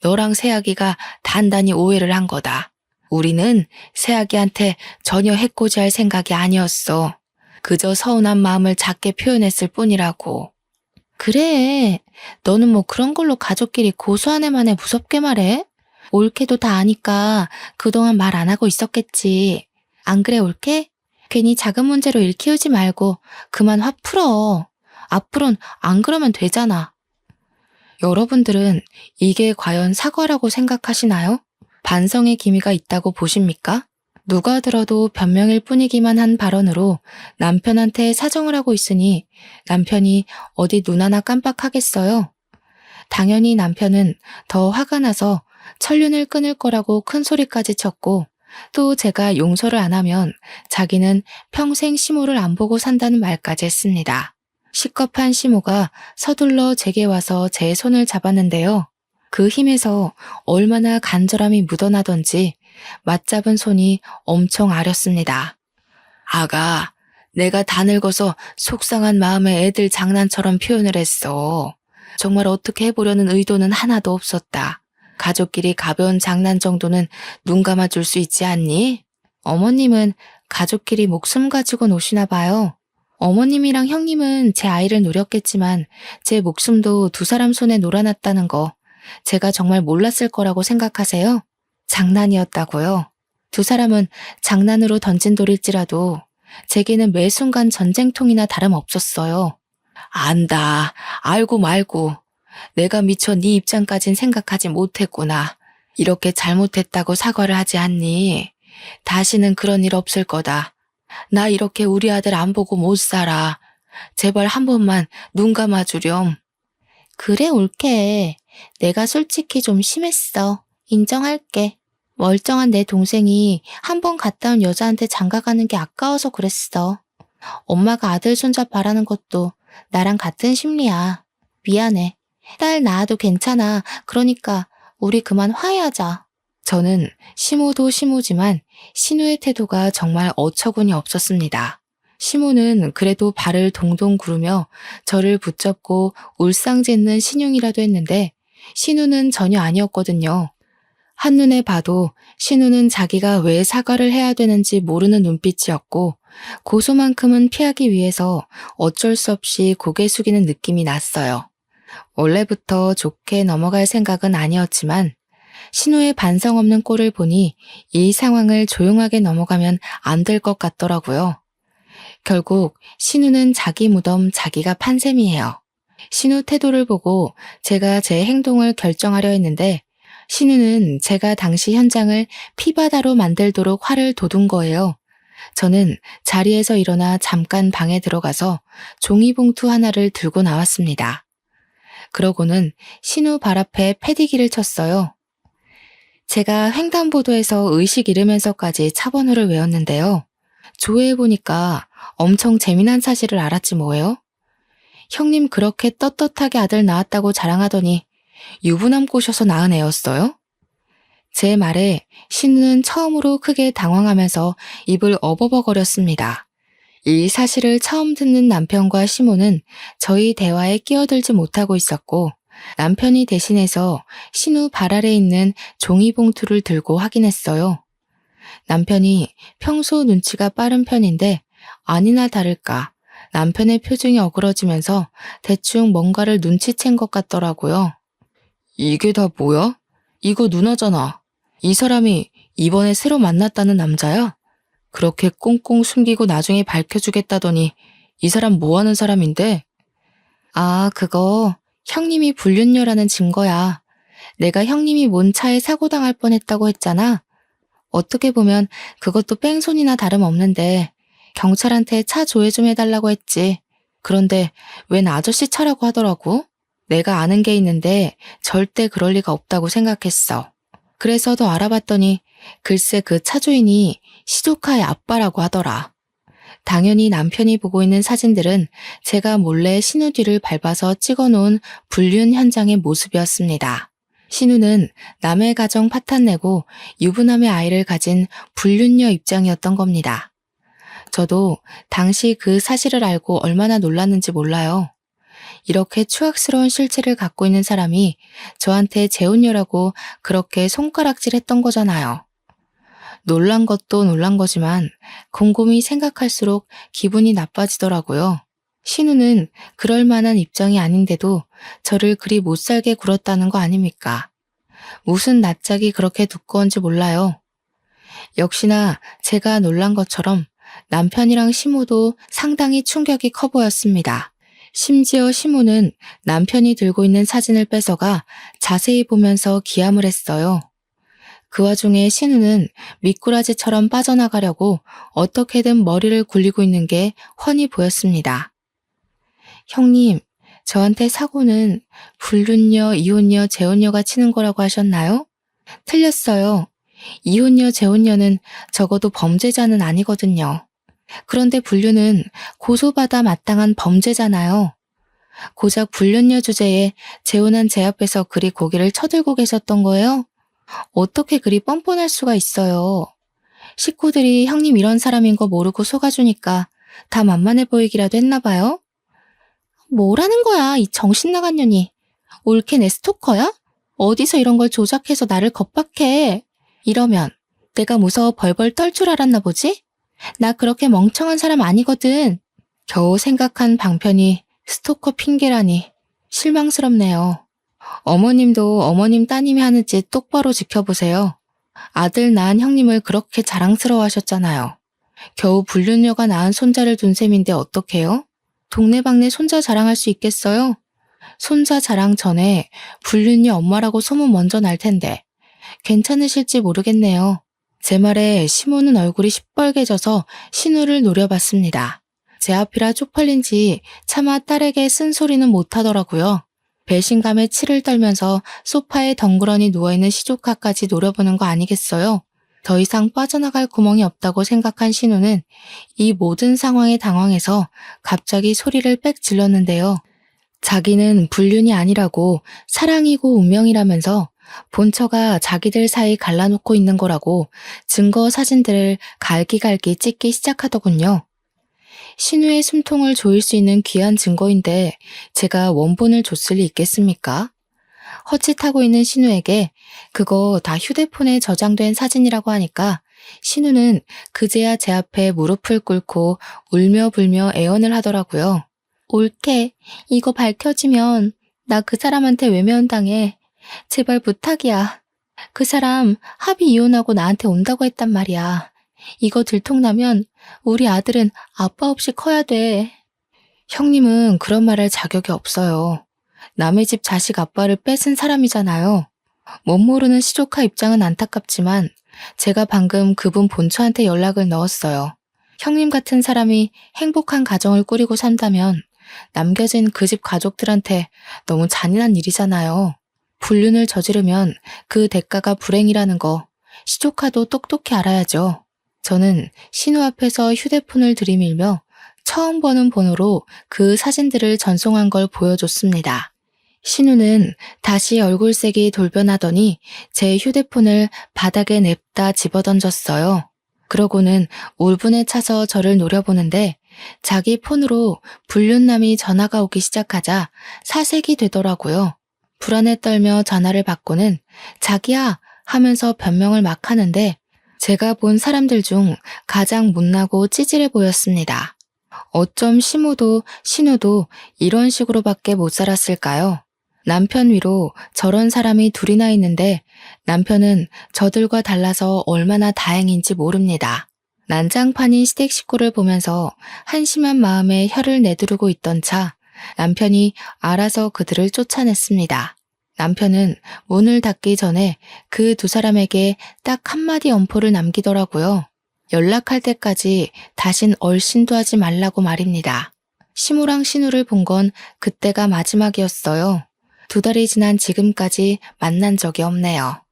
너랑 새아기가 단단히 오해를 한 거다. 우리는 새아기한테 전혀 해코지할 생각이 아니었어. 그저 서운한 마음을 작게 표현했을 뿐이라고. 그래, 너는 뭐 그런 걸로 가족끼리 고소한 애만에 무섭게 말해? 올케도 다 아니까 그동안 말 안 하고 있었겠지. 안 그래, 올케? 괜히 작은 문제로 일 키우지 말고 그만 화 풀어. 앞으론 안 그러면 되잖아. 여러분들은 이게 과연 사과라고 생각하시나요? 반성의 기미가 있다고 보십니까? 누가 들어도 변명일 뿐이기만 한 발언으로 남편한테 사정을 하고 있으니 남편이 어디 눈 하나 깜빡하겠어요? 당연히 남편은 더 화가 나서 천륜을 끊을 거라고 큰 소리까지 쳤고 또 제가 용서를 안 하면 자기는 평생 시모를 안 보고 산다는 말까지 했습니다. 시겁한 시모가 서둘러 제게 와서 제 손을 잡았는데요. 그 힘에서 얼마나 간절함이 묻어나던지 맞잡은 손이 엄청 아렸습니다. 아가, 내가 다 늙어서 속상한 마음에 애들 장난처럼 표현을 했어. 정말 어떻게 해보려는 의도는 하나도 없었다. 가족끼리 가벼운 장난 정도는 눈 감아줄 수 있지 않니? 어머님은 가족끼리 목숨 가지고 노시나 봐요. 어머님이랑 형님은 제 아이를 노렸겠지만 제 목숨도 두 사람 손에 놀아놨다는 거 제가 정말 몰랐을 거라고 생각하세요? 장난이었다고요? 두 사람은 장난으로 던진 돌일지라도 제게는 매 순간 전쟁통이나 다름없었어요. 안다. 알고 말고. 내가 미처 네 입장까진 생각하지 못했구나. 이렇게 잘못했다고 사과를 하지 않니? 다시는 그런 일 없을 거다. 나 이렇게 우리 아들 안 보고 못 살아. 제발 한 번만 눈 감아주렴. 그래, 올케. 내가 솔직히 좀 심했어. 인정할게. 멀쩡한 내 동생이 한 번 갔다 온 여자한테 장가가는 게 아까워서 그랬어. 엄마가 아들 손자 바라는 것도 나랑 같은 심리야. 미안해. 딸 낳아도 괜찮아. 그러니까 우리 그만 화해하자. 저는 시모도 시모지만 신우의 태도가 정말 어처구니 없었습니다. 시모는 그래도 발을 동동 구르며 저를 붙잡고 울상짓는 신용이라도 했는데 신우는 전혀 아니었거든요. 한눈에 봐도 신우는 자기가 왜 사과를 해야 되는지 모르는 눈빛이었고 고소만큼은 피하기 위해서 어쩔 수 없이 고개 숙이는 느낌이 났어요. 원래부터 좋게 넘어갈 생각은 아니었지만 신우의 반성 없는 꼴을 보니 이 상황을 조용하게 넘어가면 안 될 것 같더라고요. 결국 신우는 자기 무덤 자기가 판 셈이에요. 신우 태도를 보고 제가 제 행동을 결정하려 했는데 신우는 제가 당시 현장을 피바다로 만들도록 화를 돋운 거예요. 저는 자리에서 일어나 잠깐 방에 들어가서 종이봉투 하나를 들고 나왔습니다. 그러고는 신우 발 앞에 패디기를 쳤어요. 제가 횡단보도에서 의식 잃으면서까지 차번호를 외웠는데요. 조회해보니까 엄청 재미난 사실을 알았지 뭐예요? 형님 그렇게 떳떳하게 아들 낳았다고 자랑하더니 유부남 꼬셔서 낳은 애였어요? 제 말에 신우는 처음으로 크게 당황하면서 입을 어버버거렸습니다. 이 사실을 처음 듣는 남편과 시모는 저희 대화에 끼어들지 못하고 있었고 남편이 대신해서 신우 발 아래 있는 종이봉투를 들고 확인했어요. 남편이 평소 눈치가 빠른 편인데 아니나 다를까 남편의 표정이 어그러지면서 대충 뭔가를 눈치챈 것 같더라고요. 이게 다 뭐야? 이거 누나잖아. 이 사람이 이번에 새로 만났다는 남자야? 그렇게 꽁꽁 숨기고 나중에 밝혀주겠다더니 이 사람 뭐 하는 사람인데? 아, 그거 형님이 불륜녀라는 증거야. 내가 형님이 뭔 차에 사고 당할 뻔했다고 했잖아. 어떻게 보면 그것도 뺑소니나 다름없는데 경찰한테 차 조회 좀 해달라고 했지. 그런데 웬 아저씨 차라고 하더라고. 내가 아는 게 있는데 절대 그럴 리가 없다고 생각했어. 그래서 더 알아봤더니 글쎄 그 차주인이 시조카의 아빠라고 하더라. 당연히 남편이 보고 있는 사진들은 제가 몰래 신우 뒤를 밟아서 찍어놓은 불륜 현장의 모습이었습니다. 신우는 남의 가정 파탄내고 유부남의 아이를 가진 불륜녀 입장이었던 겁니다. 저도 당시 그 사실을 알고 얼마나 놀랐는지 몰라요. 이렇게 추악스러운 실체를 갖고 있는 사람이 저한테 재혼녀라고 그렇게 손가락질했던 거잖아요. 놀란 것도 놀란 거지만 곰곰이 생각할수록 기분이 나빠지더라고요. 신우는 그럴 만한 입장이 아닌데도 저를 그리 못살게 굴었다는 거 아닙니까? 무슨 낯짝이 그렇게 두꺼운지 몰라요. 역시나 제가 놀란 것처럼 남편이랑 시모도 상당히 충격이 커 보였습니다. 심지어 시모는 남편이 들고 있는 사진을 뺏어가 자세히 보면서 기함을 했어요. 그 와중에 신우는 미꾸라지처럼 빠져나가려고 어떻게든 머리를 굴리고 있는 게 훤히 보였습니다. 형님, 저한테 사고는 불륜녀, 이혼녀, 재혼녀가 치는 거라고 하셨나요? 틀렸어요. 이혼녀, 재혼녀는 적어도 범죄자는 아니거든요. 그런데 불륜은 고소받아 마땅한 범죄잖아요. 고작 불륜녀 주제에 재혼한 제 앞에서 그리 고개를 쳐들고 계셨던 거예요? 어떻게 그리 뻔뻔할 수가 있어요. 식구들이 형님 이런 사람인 거 모르고 속아주니까 다 만만해 보이기라도 했나 봐요? 뭐라는 거야, 이 정신 나간 년이. 올케 내 스토커야? 어디서 이런 걸 조작해서 나를 겁박해. 이러면 내가 무서워 벌벌 떨 줄 알았나 보지? 나 그렇게 멍청한 사람 아니거든. 겨우 생각한 방편이 스토커 핑계라니 실망스럽네요. 어머님도 어머님 따님이 하는 짓 똑바로 지켜보세요. 아들 낳은 형님을 그렇게 자랑스러워하셨잖아요. 겨우 불륜녀가 낳은 손자를 둔 셈인데 어떡해요? 동네방네 손자 자랑할 수 있겠어요? 손자 자랑 전에 불륜녀 엄마라고 소문 먼저 날 텐데 괜찮으실지 모르겠네요. 제 말에 시모는 얼굴이 시뻘개져서 신우를 노려봤습니다. 제 앞이라 쪽팔린지 차마 딸에게 쓴소리는 못하더라고요. 배신감에 치를 떨면서 소파에 덩그러니 누워있는 시조카까지 노려보는 거 아니겠어요? 더 이상 빠져나갈 구멍이 없다고 생각한 신우는 이 모든 상황에 당황해서 갑자기 소리를 빽 질렀는데요. 자기는 불륜이 아니라고 사랑이고 운명이라면서 본처가 자기들 사이 갈라놓고 있는 거라고 증거 사진들을 갈기갈기 찍기 시작하더군요. 신우의 숨통을 조일 수 있는 귀한 증거인데 제가 원본을 줬을 리 있겠습니까? 헛짓하고 있는 신우에게 그거 다 휴대폰에 저장된 사진이라고 하니까 신우는 그제야 제 앞에 무릎을 꿇고 울며 불며 애원을 하더라고요. 올케, 이거 밝혀지면 나 그 사람한테 외면당해. 제발 부탁이야. 그 사람 합의 이혼하고 나한테 온다고 했단 말이야. 이거 들통나면 우리 아들은 아빠 없이 커야 돼. 형님은 그런 말 할 자격이 없어요. 남의 집 자식 아빠를 뺏은 사람이잖아요. 못 모르는 시조카 입장은 안타깝지만 제가 방금 그분 본처한테 연락을 넣었어요. 형님 같은 사람이 행복한 가정을 꾸리고 산다면 남겨진 그 집 가족들한테 너무 잔인한 일이잖아요. 불륜을 저지르면 그 대가가 불행이라는 거 시조카도 똑똑히 알아야죠. 저는 신우 앞에서 휴대폰을 들이밀며 처음 보는 번호로 그 사진들을 전송한 걸 보여줬습니다. 신우는 다시 얼굴색이 돌변하더니 제 휴대폰을 바닥에 냅다 집어던졌어요. 그러고는 울분에 차서 저를 노려보는데 자기 폰으로 불륜남이 전화가 오기 시작하자 사색이 되더라고요. 불안에 떨며 전화를 받고는 자기야 하면서 변명을 막 하는데 제가 본 사람들 중 가장 못나고 찌질해 보였습니다. 어쩜 시모도 신우도 이런 식으로밖에 못 살았을까요? 남편 위로 저런 사람이 둘이나 있는데 남편은 저들과 달라서 얼마나 다행인지 모릅니다. 난장판인 시댁 식구를 보면서 한심한 마음에 혀를 내두르고 있던 차 남편이 알아서 그들을 쫓아냈습니다. 남편은 문을 닫기 전에 그 두 사람에게 딱 한마디 엄포를 남기더라고요. 연락할 때까지 다신 얼씬도 하지 말라고 말입니다. 시무랑 신우를 본 건 그때가 마지막이었어요. 2달이 지난 지금까지 만난 적이 없네요.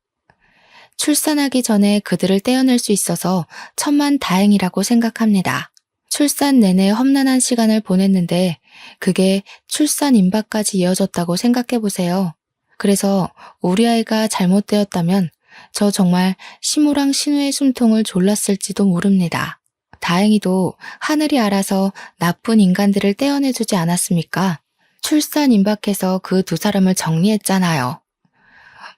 출산하기 전에 그들을 떼어낼 수 있어서 천만 다행이라고 생각합니다. 출산 내내 험난한 시간을 보냈는데 그게 출산 임박까지 이어졌다고 생각해 보세요. 그래서 우리 아이가 잘못되었다면 저 정말 시무랑 신우의 숨통을 졸랐을지도 모릅니다. 다행히도 하늘이 알아서 나쁜 인간들을 떼어내주지 않았습니까? 출산 임박해서 그 2사람을 정리했잖아요.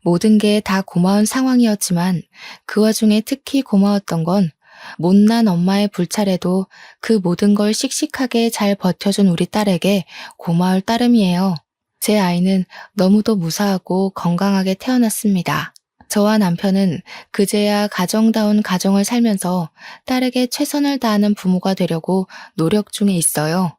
모든 게 다 고마운 상황이었지만 그 와중에 특히 고마웠던 건 못난 엄마의 불찰에도 그 모든 걸 씩씩하게 잘 버텨준 우리 딸에게 고마울 따름이에요. 제 아이는 너무도 무사하고 건강하게 태어났습니다. 저와 남편은 그제야 가정다운 가정을 살면서 딸에게 최선을 다하는 부모가 되려고 노력 중에 있어요.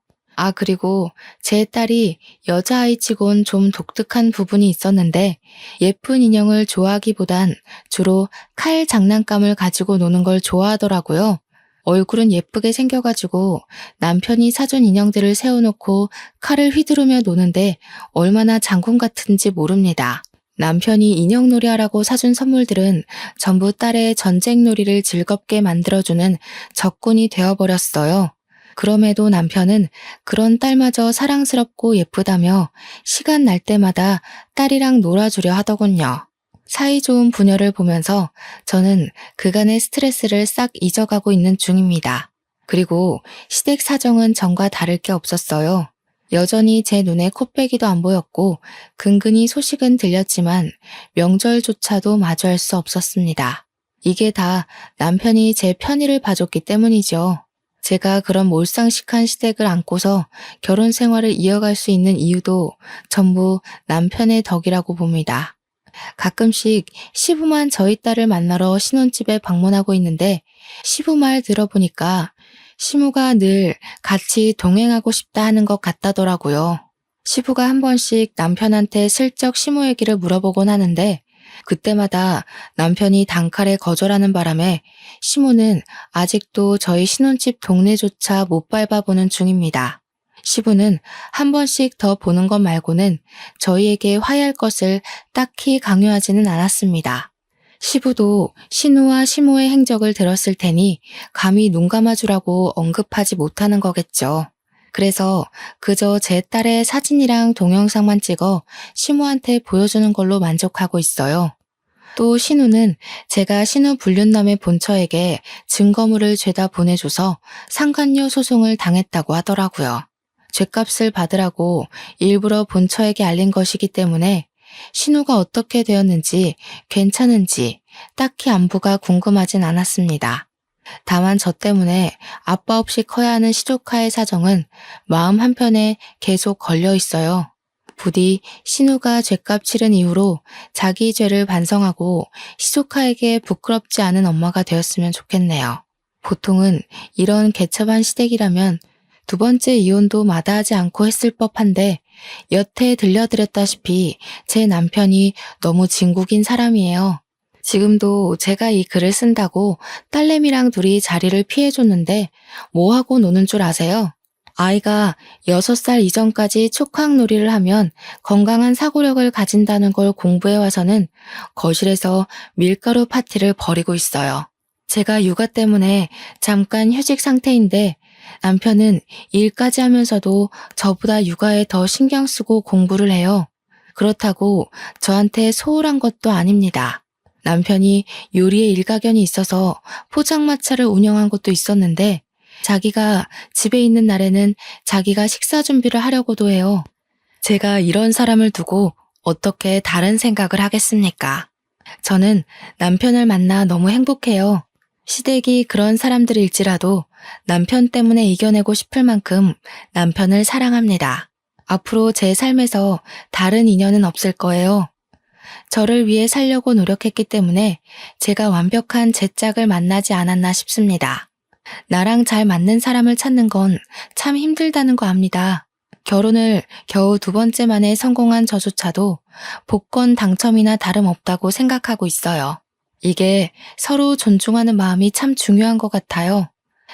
그리고 제 딸이 여자아이치곤 좀 독특한 부분이 있었는데 예쁜 인형을 좋아하기보단 주로 칼 장난감을 가지고 노는 걸 좋아하더라고요. 얼굴은 예쁘게 생겨가지고 남편이 사준 인형들을 세워놓고 칼을 휘두르며 노는데 얼마나 장군 같은지 모릅니다. 남편이 인형놀이 하라고 사준 선물들은 전부 딸의 전쟁놀이를 즐겁게 만들어주는 적군이 되어버렸어요. 그럼에도 남편은 그런 딸마저 사랑스럽고 예쁘다며 시간 날 때마다 딸이랑 놀아주려 하더군요. 사이좋은 부녀를 보면서 저는 그간의 스트레스를 싹 잊어가고 있는 중입니다. 그리고 시댁 사정은 전과 다를 게 없었어요. 여전히 제 눈에 코빼기도 안 보였고 근근히 소식은 들렸지만 명절조차도 마주할 수 없었습니다. 이게 다 남편이 제 편의를 봐줬기 때문이죠. 제가 그런 몰상식한 시댁을 안고서 결혼 생활을 이어갈 수 있는 이유도 전부 남편의 덕이라고 봅니다. 가끔씩 시부만 저희 딸을 만나러 신혼집에 방문하고 있는데 시부 말 들어보니까 시무가 늘 같이 동행하고 싶다 하는 것 같다더라고요. 시부가 한 번씩 남편한테 슬쩍 시무 얘기를 물어보곤 하는데 그때마다 남편이 단칼에 거절하는 바람에 시무는 아직도 저희 신혼집 동네조차 못 밟아보는 중입니다. 시부는 한 번씩 더 보는 것 말고는 저희에게 화해할 것을 딱히 강요하지는 않았습니다. 시부도 신우와 시모의 행적을 들었을 테니 감히 눈 감아주라고 언급하지 못하는 거겠죠. 그래서 그저 제 딸의 사진이랑 동영상만 찍어 시모한테 보여주는 걸로 만족하고 있어요. 또 신우는 제가 신우 불륜남의 본처에게 증거물을 죄다 보내줘서 상간녀 소송을 당했다고 하더라고요. 죗값을 받으라고 일부러 본처에게 알린 것이기 때문에 신우가 어떻게 되었는지 괜찮은지 딱히 안부가 궁금하진 않았습니다. 다만 저 때문에 아빠 없이 커야 하는 시조카의 사정은 마음 한편에 계속 걸려 있어요. 부디 신우가 죗값 치른 이후로 자기 죄를 반성하고 시조카에게 부끄럽지 않은 엄마가 되었으면 좋겠네요. 보통은 이런 개첩한 시댁이라면 2번째 이혼도 마다하지 않고 했을 법한데 여태 들려드렸다시피 제 남편이 너무 진국인 사람이에요. 지금도 제가 이 글을 쓴다고 딸내미랑 둘이 자리를 피해줬는데 뭐하고 노는 줄 아세요? 아이가 6살 이전까지 촉각놀이를 하면 건강한 사고력을 가진다는 걸 공부해와서는 거실에서 밀가루 파티를 벌이고 있어요. 제가 육아 때문에 잠깐 휴직 상태인데 남편은 일까지 하면서도 저보다 육아에 더 신경 쓰고 공부를 해요. 그렇다고 저한테 소홀한 것도 아닙니다. 남편이 요리에 일가견이 있어서 포장마차를 운영한 것도 있었는데 자기가 집에 있는 날에는 자기가 식사 준비를 하려고도 해요. 제가 이런 사람을 두고 어떻게 다른 생각을 하겠습니까? 저는 남편을 만나 너무 행복해요. 시댁이 그런 사람들일지라도 남편 때문에 이겨내고 싶을 만큼 남편을 사랑합니다. 앞으로 제 삶에서 다른 인연은 없을 거예요. 저를 위해 살려고 노력했기 때문에 제가 완벽한 제 짝을 만나지 않았나 싶습니다. 나랑 잘 맞는 사람을 찾는 건 참 힘들다는 거 압니다. 결혼을 겨우 2번째 만에 성공한 저조차도 복권 당첨이나 다름없다고 생각하고 있어요. 이게 서로 존중하는 마음이 참 중요한 것 같아요.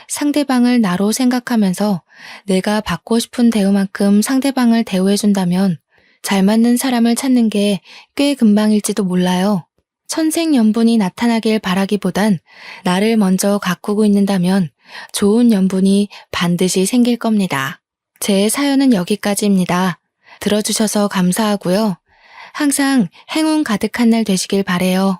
상대방을 나로 생각하면서 내가 받고 싶은 대우만큼 상대방을 대우해준다면 잘 맞는 사람을 찾는 게 꽤 금방일지도 몰라요. 천생연분이 나타나길 바라기보단 나를 먼저 가꾸고 있는다면 좋은 연분이 반드시 생길 겁니다. 제 사연은 여기까지입니다. 들어주셔서 감사하고요. 항상 행운 가득한 날 되시길 바래요.